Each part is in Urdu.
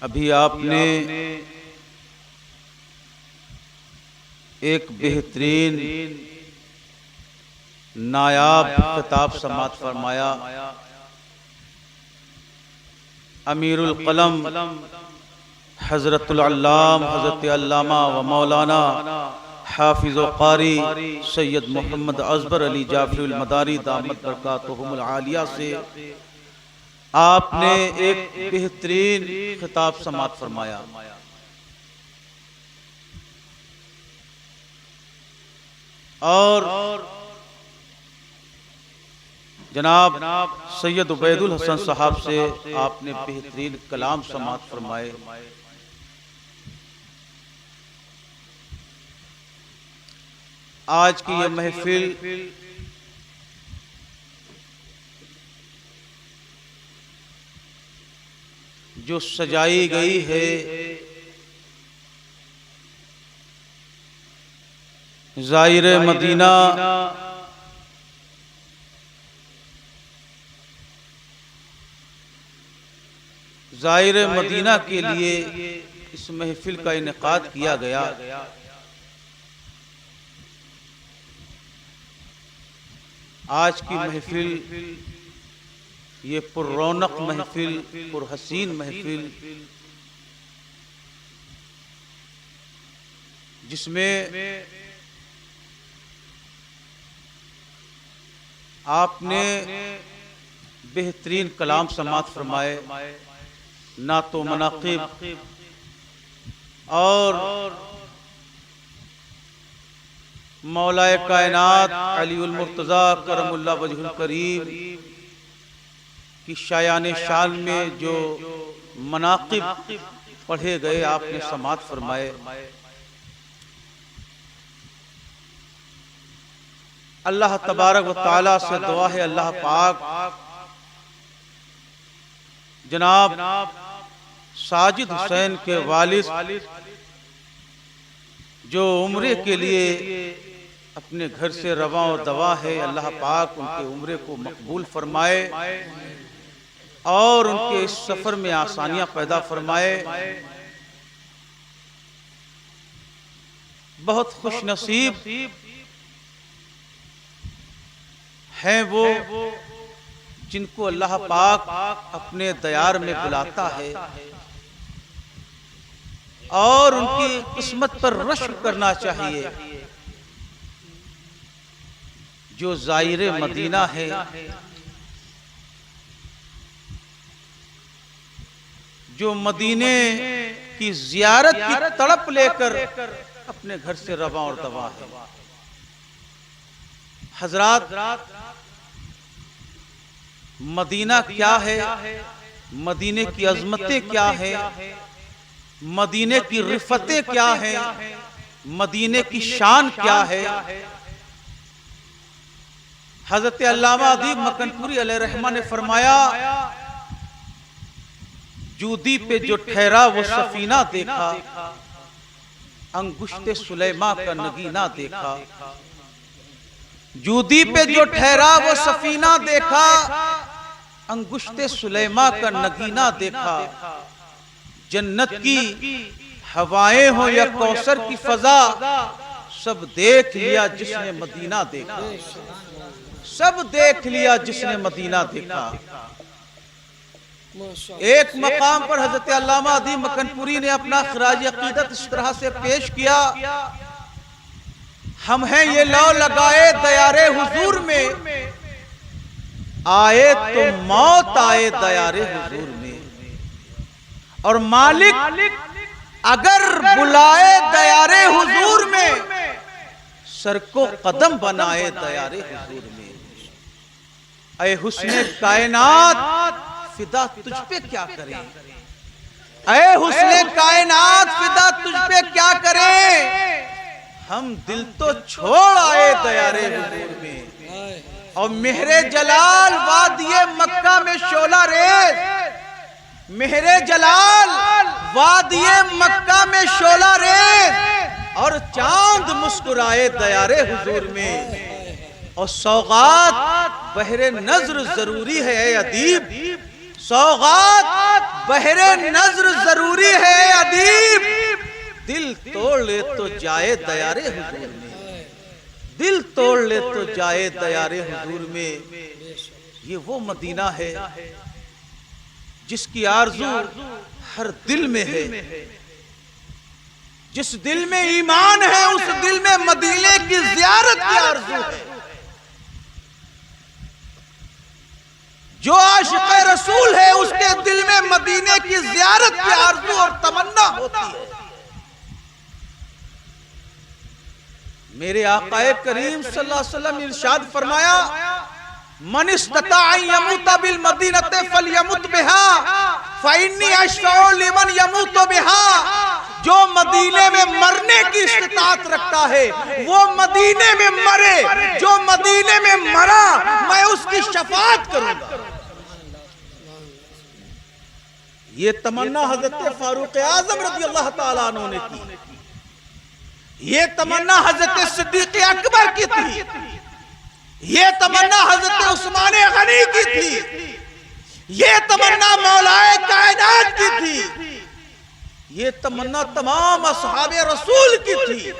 ابھی آپ نے ایک بہترین نایاب خطاب سماعت فرمایا۔ امیر القلم حضرت العلام حضرت علامہ و مولانا حافظ و قاری سید محمد اصغر علی جعفری المداری دامت برکاتہم العالیہ سے آپ نے ایک بہترین خطاب سماعت فرمایا۔ اور جناب سید عبید الحسن صاحب سے آپ نے بہترین کلام سماعت فرمائے۔ آج کی یہ محفل جو سجائی گئی ہے زائر مدینہ زائر مدینہ کے لیے اس محفل کا انعقاد کیا گیا۔ آج کی محفل یہ پر رونق محفل، پر حسین محفل، جس میں آپ نے بہترین کلام سماعت فرمائے، نعت و مناقب اور مولا کائنات علی المرتضی کرم اللہ وجہ الکریم کی شایان شان میں جو مناقب پڑھے گئے آپ نے سماعت فرمائے۔ اللہ تبارک و تعالیٰ سے دعا ہے اللہ پاک جناب ساجد حسین کے والد جو عمرے کے لیے اپنے گھر سے رواں و دواں ہے، اللہ پاک ان کے عمرے کو مقبول فرمائے اور ان کے اس سفر میں آسانیاں پیدا فرمائے۔ بہت خوش نصیب ہیں وہ جن کو اللہ پاک اپنے دیار میں بلاتا ہے اور ان کی قسمت پر رشک کرنا چاہیے۔ جو زائر مدینہ ہے، جو مدینے کی زیارت کی تڑپ لے کر اپنے گھر سے رواں اور دواں ہے۔ حضرات، مدینہ کیا ہے؟ مدینے کی عظمتیں کیا ہیں؟ مدینے کی رفتیں کیا ہیں؟ مدینے کی شان کیا ہے؟ حضرت علامہ ادیب مکن پوری علیہ رحمہ نے فرمایا، جودی پہ جو ٹھہرا وہ سفینہ دیکھا، انگشت سلیماں کا نگینہ دیکھا۔ جودی پہ جو ٹھہرا وہ سفینہ دیکھا، انگشت سلیماں کا نگینہ دیکھا۔ جنت کی ہوائیں ہوں یا کوثر کی فضا، سب دیکھ لیا جس نے مدینہ دیکھا، سب دیکھ لیا جس نے مدینہ دیکھا۔ ایک مقام پر حضرت علامہ ادیب مکن پوری نے اپنا خراج عقیدت اس طرح سے پیش کیا، ہم ہیں یہ لو لگائے دیار حضور میں، آئے تو موت آئے دیار حضور میں، اور مالک اگر بلائے دیار حضور میں، سر کو قدم بنائے دیار حضور میں۔ اے حسن کائنات فدا تجھ پہ کیا کریں، اے حسن کائنات فدا تجھ پہ کیا کریں، ہم دل تو چھوڑ آئے دیار حضور میں، اور مہر جلال وادی مکہ میں شعلہ ریز، مہر جلال وادی مکہ میں شعلہ ریز، اور چاند مسکرائے دیار حضور میں، اور سوغات بحر نظر ضروری ہے اے ادیب، سوغات بہرے نظر ضروری ہے ادیب، دل توڑ لے تو جائے دیار حضور میں، دل توڑ لے تو جائے دیار حضور میں۔ یہ وہ مدینہ ہے جس کی آرزو ہر دل میں ہے، جس دل میں ایمان ہے اس دل میں مدینے کی زیارت کی آرزو ہے۔ جو عاشق رسول ہے اس کے دل میں مدینے کی زیارت کی آرزو اور تمنا ہوتی ہے۔ میرے آقا کریم صلی اللہ علیہ وسلم نے ارشاد فرمایا، من استطاع ان یموت بالمدینہ فلیمت بہا فانی اشفع لمن یموت بہا۔ جو مدینے میں مرنے کی استطاعت رکھتا ہے وہ مدینے میں مرے، جو مدینے میں مرا میں اس کی شفاعت کروں گا۔ یہ تمنا حضرت فاروق اعظم رضی اللہ تعالیٰ عنہ نے کی، یہ تمنا حضرت صدیق اکبر کی تھی، یہ تمنا حضرت عثمان غنی کی تھی، یہ تمنا مولا کائنات کی تھی، یہ تمنا تمام اصحاب رسول کی تھی،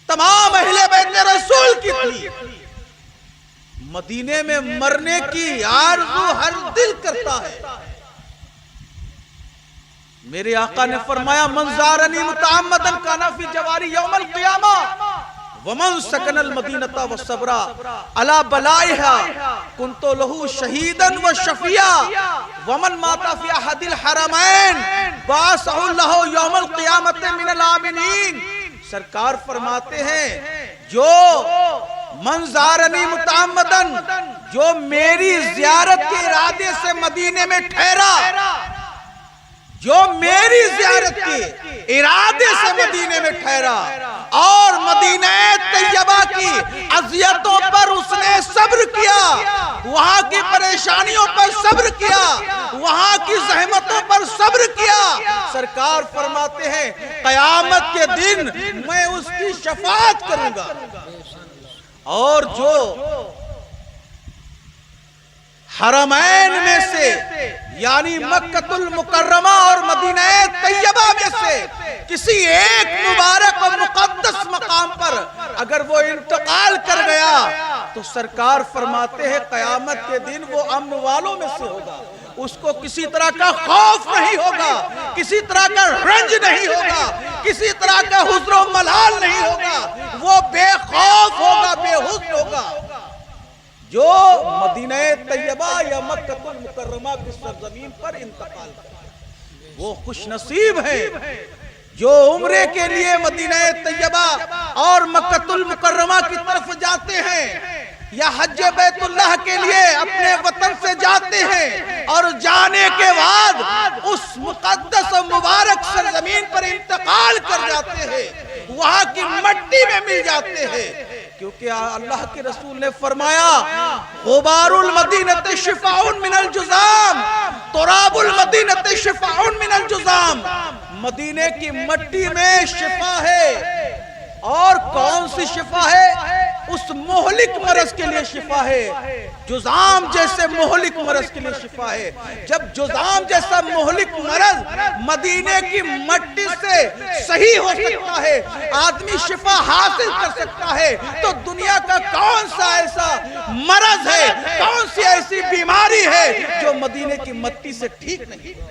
تمام اہل بیت رسول کی تھی۔ مدینے میں مرنے کی آرزو ہر دل کرتا ہے۔ میرے آقا نے فرمایا، من زارنی متعمدا کان فی جواری یوم القیامہ ومن سکن المدینہ والصبرا علی بلائها کنت له شہیدا وشفیعا ومن مات فی احد الحرمین بعثہ اللہ یوم القیامت من الآمنین۔ سرکار فرماتے ہیں، جو من زارنی متعمدا، جو میری زیارت کے ارادے سے مدینے میں ٹھہرا، جو میری زیارت کے ارادے سے مدینے میں ٹھہرا اور مدینہ طیبہ کی اذیتوں پر اس نے صبر کیا، وہاں کی پریشانیوں پر صبر کیا، وہاں کی زحمتوں پر صبر کیا، سرکار فرماتے ہیں قیامت کے دن میں اس کی شفاعت کروں گا۔ اور جو حرمین میں سے یعنی مکہ المکرمہ اور مدینہ طیبہ میں سے کسی ایک مبارک اور مقدس مقام پر اگر وہ انتقال کر گیا تو سرکار فرماتے ہیں قیامت کے دن وہ امن والوں میں سے ہوگا، اس کو کسی طرح کا خوف نہیں ہوگا، کسی طرح کا رنج نہیں ہوگا، کسی طرح کا حزن و ملال نہیں ہوگا، وہ بے خوف ہوگا، بے حزن ہوگا۔ جو مدینہ طیبہ یا مکہ المکرمہ کی سرزمین پر انتقال کرے وہ خوش نصیب ہیں۔ جو عمرے کے لیے مدینہ طیبہ اور مکہ المکرمہ کی طرف جاتے ہیں یا حج بیت اللہ کے لیے اپنے وطن سے جاتے ہیں اور جانے کے بعد اس مقدس و مبارک سرزمین پر انتقال کر جاتے ہیں، وہاں کی مٹی میں مل جاتے ہیں، کیونکہ اللہ کے رسول نے فرمایا، غبار المدینہ شفاء من الجذام، تراب المدینہ شفاء من الجذام۔ مدینے کی مٹی میں شفا ہے، اور کون سی شفا ہے؟ اس مہلک مرض کے لیے شفا ہے، جذام جیسے مہلک مرض کے لیے شفا ہے۔ جب جذام جیسا مہلک مرض مدینے کی مٹی سے صحیح ہو سکتا ہے، آدمی شفا حاصل کر سکتا ہے، تو دنیا کا کون سا ایسا مرض ہے، کون سی ایسی بیماری ہے جو مدینے کی مٹی سے ٹھیک نہیں؟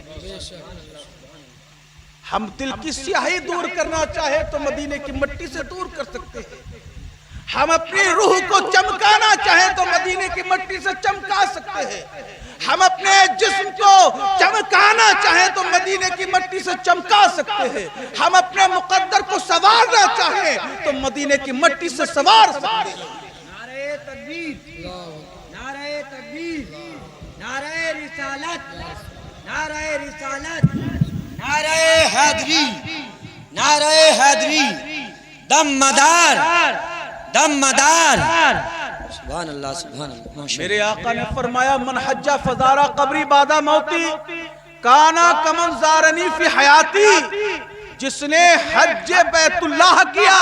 ہم دل کی سیاہی دور کرنا چاہے تو مدینے کی مٹی سے دور کر سکتے ہیں، ہم اپنی روح کو چمکانا چاہیں تو مدینے کی مٹی سے چمکا سکتے ہیں، ہم اپنے جسم کو چمکانا چاہیں تو مدینے کی مٹی سے چمکا سکتے ہیں، ہم اپنے مقدر کو سنوارنا چاہیں تو مدینے کی مٹی سے سنوار سکتے ہیں۔ نعرہ تکبیر، نعرہ تکبیر، نعرہ رسالت، نعرہ رسالت، نعرہ حیدری، نعرہ حیدری، دم مدار، دم مدار۔ سبحان اللہ، سبحان اللہ۔ میرے آقا نے فرمایا، من حج فزارا قبری بعد موتی کانا کمن زارنی فی حیاتی۔ جس نے حج بیت اللہ کیا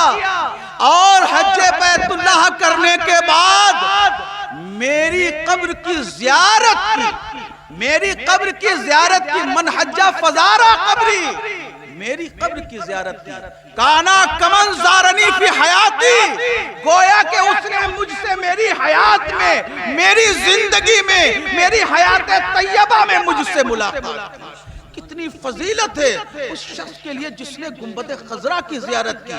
اور حج بیت اللہ کرنے کے بعد میری قبر کی زیارت کی، میری قبر کی زیارت کی، من حجہ فزارہ قبری، میری قبر کی زیارت کی، کانا کمن زارنی فی حیاتی، گویا کہ اس نے مجھ سے میری حیات میں، میری زندگی میں، میری حیات طیبہ میں مجھ سے ملاقات کی۔ کتنی فضیلت ہے اس شخص کے لیے جس نے گنبد خضرا کی زیارت کی،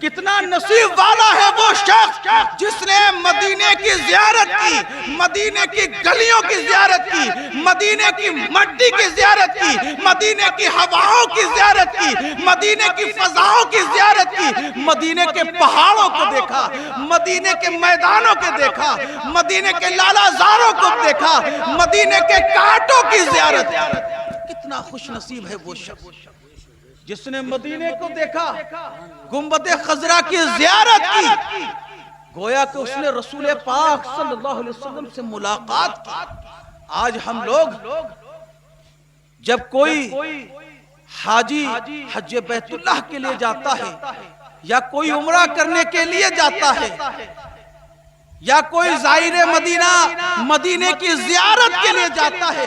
کتنا نصیب والا ہے وہ شخص جس نے مدینے کی زیارت کی، مدینے کی گلیوں کی زیارت کی، مدینے کی مٹی کی زیارت کی، مدینے کی ہواؤں کی زیارت کی، مدینے کی فضاؤں کی زیارت کی، مدینے کے پہاڑوں کو دیکھا، مدینے کے میدانوں کو دیکھا، مدینے کے لالا زاروں کو دیکھا، مدینے کے کانٹوں کی زیارت کی۔ کتنا خوش نصیب ہے وہ شخص جس نے مدینے کو دیکھا، گنبد خضرا کی زیارت کی، گویا کہ اس نے رسول پاک صلی اللہ علیہ وسلم سے ملاقات کی۔ آج ہم لوگ جب کوئی حاجی حج بیت اللہ کے لیے جاتا ہے، یا کوئی عمرہ کرنے کے لیے جاتا ہے، یا کوئی زائر مدینہ مدینے کی زیارت کے لیے جاتا ہے،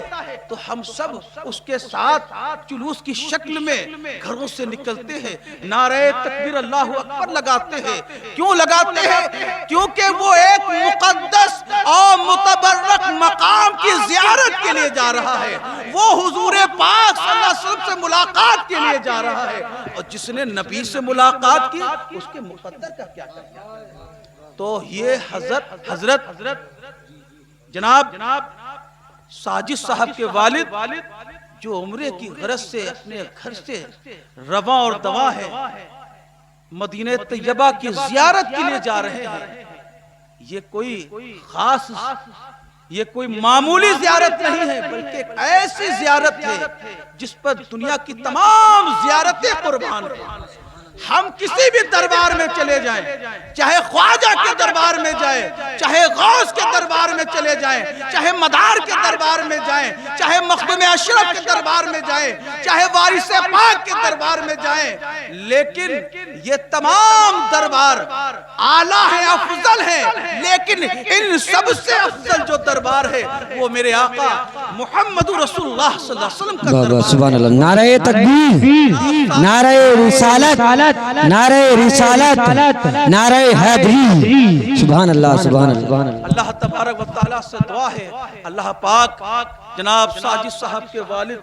تو ہم سب اس کے ساتھ جلوس کی شکل میں گھروں سے نکلتے ہیں، نعرہ تکبیر اللہ اکبر لگاتے ہیں۔ کیوں لگاتے ہیں؟ کیونکہ وہ ایک مقدس اور متبرک مقام کی زیارت کے لیے جا رہا ہے، وہ حضور پاک صلی اللہ علیہ وسلم سے ملاقات کے لیے جا رہا ہے، اور جس نے نبی سے ملاقات کی اس کے مقدر کا کیا کرنا ہے؟ تو یہ حضرت جناب ساجد صاحب کے والد جو عمرے کی غرض سے اپنے گھر سے رواں اور دواں ہے، مدینہ طیبہ کی زیارت کے لیے جا رہے ہیں، یہ کوئی خاص، یہ کوئی معمولی زیارت نہیں ہے، بلکہ ایک ایسی زیارت ہے جس پر دنیا کی تمام زیارتیں قربان ہیں۔ ہم کسی بھی دربار میں چلے جائیں، چاہے خواجہ کے دربار میں جائیں، چاہے غوث کے دربار میں چلے جائیں، چاہے مدار کے دربار میں جائیں، چاہے مخدوم اشرف کے دربار میں جائیں، چاہے وارث پاک کے دربار میں جائیں، لیکن یہ تمام دربار اعلیٰ ہیں، افضل ہیں، لیکن ان سب سے افضل جو دربار ہے وہ میرے آقا محمد رسول اللہ صلی اللہ علیہ وسلم کا دربار ہے۔ سبحان اللہ، نعرہ تکبیر، نعرہ رسالت، نعرہ رسالت، نعرہ حیدری، سبحان اللہ، سبحان اللہ۔ اللہ تبارک و تعالیٰ سے دعا ہے اللہ پاک جناب ساجد صاحب کے والد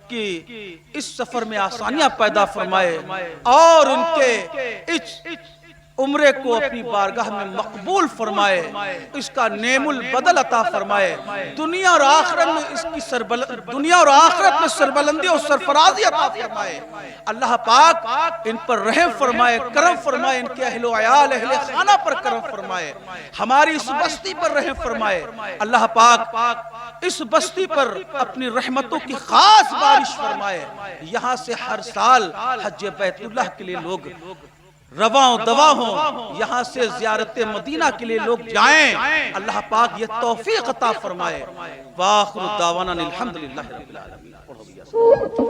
کی اس سفر میں آسانیاں پیدا فرمائے، اور ان کے اس عمرے کو اپنی بارگاہ میں مقبول فرمائے، اس کا نعم البدل عطا فرمائے، دنیا اور آخرت میں اس کی سربلندی اور سرفرازی عطا فرمائے۔ اللہ پاک ان پر رحم فرمائے، کرم فرمائے، ان کے اہل و عیال اہل خانہ پر کرم فرمائے، ہماری اس بستی پر رحم فرمائے۔ اللہ پاک اس بستی پر اپنی رحمتوں کی خاص بارش فرمائے، یہاں سے ہر سال حج بیت اللہ کے لیے لوگ رواں و دواں ہوں، یہاں سے زیارت مدینہ کے لیے لوگ جائیں، اللہ پاک یہ توفیق عطا فرمائے۔ وآخر دعوانا الحمدللہ رب العالمین۔